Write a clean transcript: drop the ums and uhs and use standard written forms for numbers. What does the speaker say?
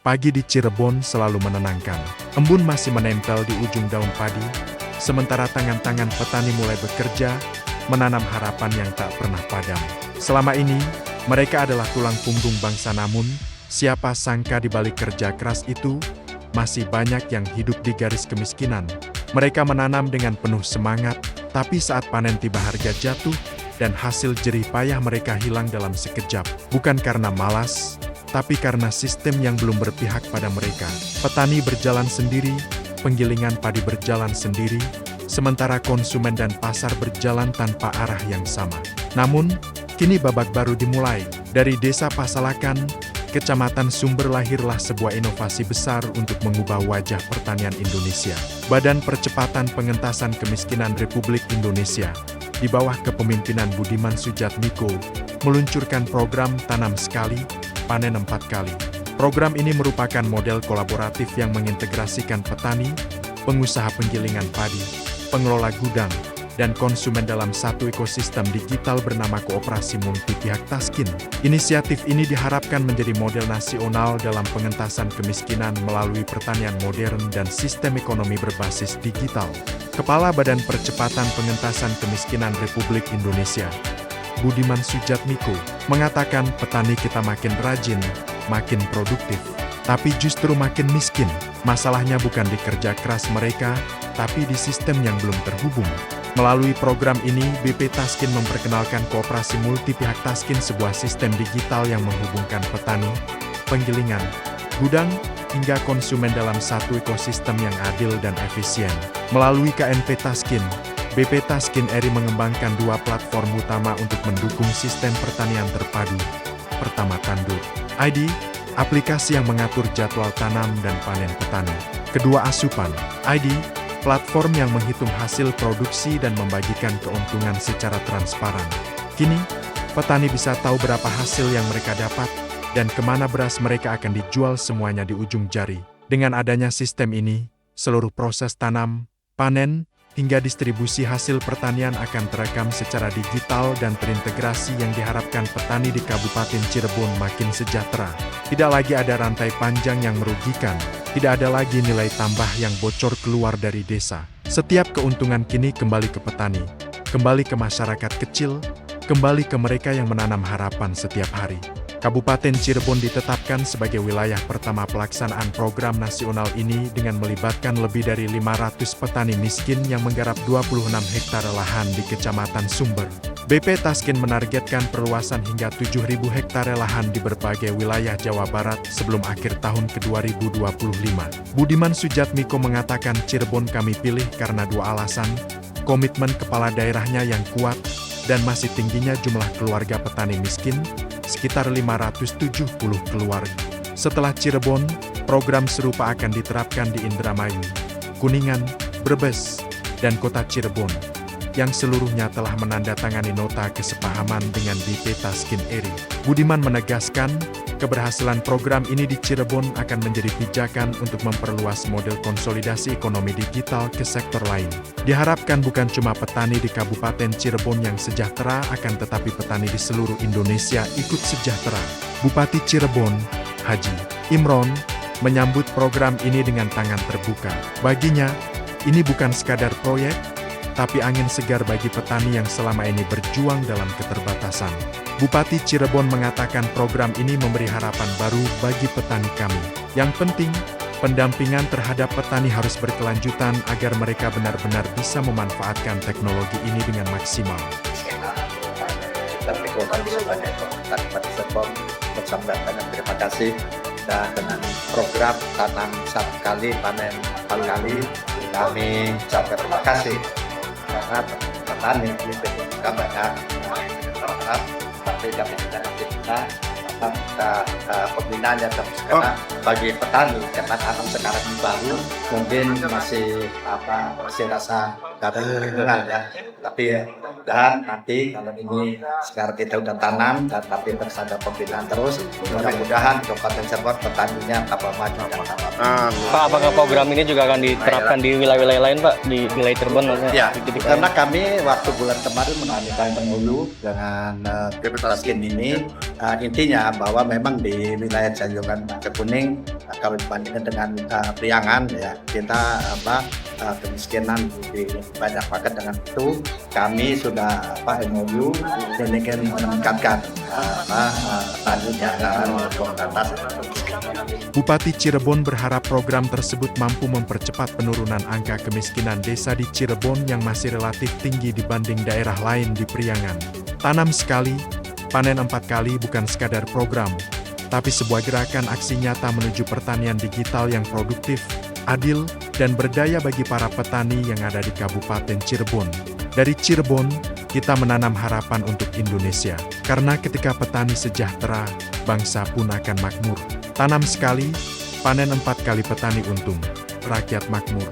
Pagi di Cirebon selalu menenangkan. Embun masih menempel di ujung daun padi, sementara tangan-tangan petani mulai bekerja, menanam harapan yang tak pernah padam. Selama ini, mereka adalah tulang punggung bangsa, namun siapa sangka di balik kerja keras itu, masih banyak yang hidup di garis kemiskinan. Mereka menanam dengan penuh semangat, tapi saat panen tiba harga jatuh, dan hasil jerih payah mereka hilang dalam sekejap. Bukan karena malas, tapi karena sistem yang belum berpihak pada mereka. Petani berjalan sendiri, penggilingan padi berjalan sendiri, sementara konsumen dan pasar berjalan tanpa arah yang sama. Namun, kini babak baru dimulai. Dari Desa Pasalakan, Kecamatan Sumber lahirlah sebuah inovasi besar untuk mengubah wajah pertanian Indonesia. Badan Percepatan Pengentasan Kemiskinan Republik Indonesia, di bawah kepemimpinan Budiman Sujatmiko, meluncurkan program Tanam Sekali, Panen 4 Kali. Program ini merupakan model kolaboratif yang mengintegrasikan petani, pengusaha penggilingan padi, pengelola gudang, dan konsumen dalam satu ekosistem digital bernama Koperasi Multipihak Taskin. Inisiatif ini diharapkan menjadi model nasional dalam pengentasan kemiskinan melalui pertanian modern dan sistem ekonomi berbasis digital. Kepala Badan Percepatan Pengentasan Kemiskinan Republik Indonesia, Budiman Sujatmiko, mengatakan petani kita makin rajin, makin produktif, tapi justru makin miskin. Masalahnya bukan di kerja keras mereka, tapi di sistem yang belum terhubung. Melalui program ini, BP Taskin memperkenalkan Koperasi Multipihak Taskin, sebuah sistem digital yang menghubungkan petani, penggilingan, gudang, hingga konsumen dalam satu ekosistem yang adil dan efisien. Melalui KNP Taskin, BP Taskin RI mengembangkan dua platform utama untuk mendukung sistem pertanian terpadu. Pertama, Tandur ID, aplikasi yang mengatur jadwal tanam dan panen petani. Kedua, Asupan ID, platform yang menghitung hasil produksi dan membagikan keuntungan secara transparan. Kini, petani bisa tahu berapa hasil yang mereka dapat, dan kemana beras mereka akan dijual, semuanya di ujung jari. Dengan adanya sistem ini, seluruh proses tanam, panen, hingga distribusi hasil pertanian akan terekam secara digital dan terintegrasi, yang diharapkan petani di Kabupaten Cirebon makin sejahtera. Tidak lagi ada rantai panjang yang merugikan, tidak ada lagi nilai tambah yang bocor keluar dari desa. Setiap keuntungan kini kembali ke petani, kembali ke masyarakat kecil, kembali ke mereka yang menanam harapan setiap hari. Kabupaten Cirebon ditetapkan sebagai wilayah pertama pelaksanaan program nasional ini dengan melibatkan lebih dari 500 petani miskin yang menggarap 26 hektar lahan di Kecamatan Sumber. BP Taskin menargetkan perluasan hingga 7.000 hektar lahan di berbagai wilayah Jawa Barat sebelum akhir tahun ke-2025. Budiman Sujatmiko mengatakan Cirebon kami pilih karena dua alasan: komitmen kepala daerahnya yang kuat, dan masih tingginya jumlah keluarga petani miskin, sekitar 570 keluarga. Setelah Cirebon, program serupa akan diterapkan di Indramayu, Kuningan, Brebes, dan Kota Cirebon, yang seluruhnya telah menandatangani nota kesepahaman dengan BP Taskin RI. Budiman menegaskan, keberhasilan program ini di Cirebon akan menjadi pijakan untuk memperluas model konsolidasi ekonomi digital ke sektor lain. Diharapkan bukan cuma petani di Kabupaten Cirebon yang sejahtera, akan tetapi petani di seluruh Indonesia ikut sejahtera. Bupati Cirebon, Haji Imron, menyambut program ini dengan tangan terbuka. Baginya, ini bukan sekadar proyek, tapi angin segar bagi petani yang selama ini berjuang dalam keterbatasan. Bupati Cirebon mengatakan program ini memberi harapan baru bagi petani kami. Yang penting, pendampingan terhadap petani harus berkelanjutan agar mereka benar-benar bisa memanfaatkan teknologi ini dengan maksimal. Tapi kami sebagai Koperasi Cirebon menyampaikan terima kasih dengan program Tanam Satu Kali Panen 4 Kali. Kami ucapkan terima kasih karena petani itu juga banyak tapi kami tidak kita pembinaannya terus karena bagi petani karena tanam sekarang baru mungkin masih rasa gagal ya, tapi mudah-mudahan nanti kalau ini sekarang kita udah tanam dan tapi terus ada pembinaan terus, mudah-mudahan Kabupaten Cirebon petaninya tambah maju dan tambah baik. Pak, apakah program ini juga akan diterapkan di wilayah-wilayah lain, Pak? Di wilayah Cirebon? Ya, di titik lain? karena kami waktu bulan kemarin menanyakan penghulu dengan skin ini, intinya bahwa memang di wilayah Janjungan Kuning, kalau dibandingkan dengan Priangan, ya kita kemiskinan lebih banyak banget. Dengan itu kami sudah MOU ini kan meningkatkan tadinya atas. Bupati Cirebon berharap program tersebut mampu mempercepat penurunan angka kemiskinan desa di Cirebon yang masih relatif tinggi dibanding daerah lain di Priangan. Tanam sekali, panen 4 kali bukan sekadar program, tapi sebuah gerakan aksi nyata menuju pertanian digital yang produktif, adil, dan berdaya bagi para petani yang ada di Kabupaten Cirebon. Dari Cirebon, kita menanam harapan untuk Indonesia. Karena ketika petani sejahtera, bangsa pun akan makmur. Tanam sekali, panen 4 kali petani untung, rakyat makmur.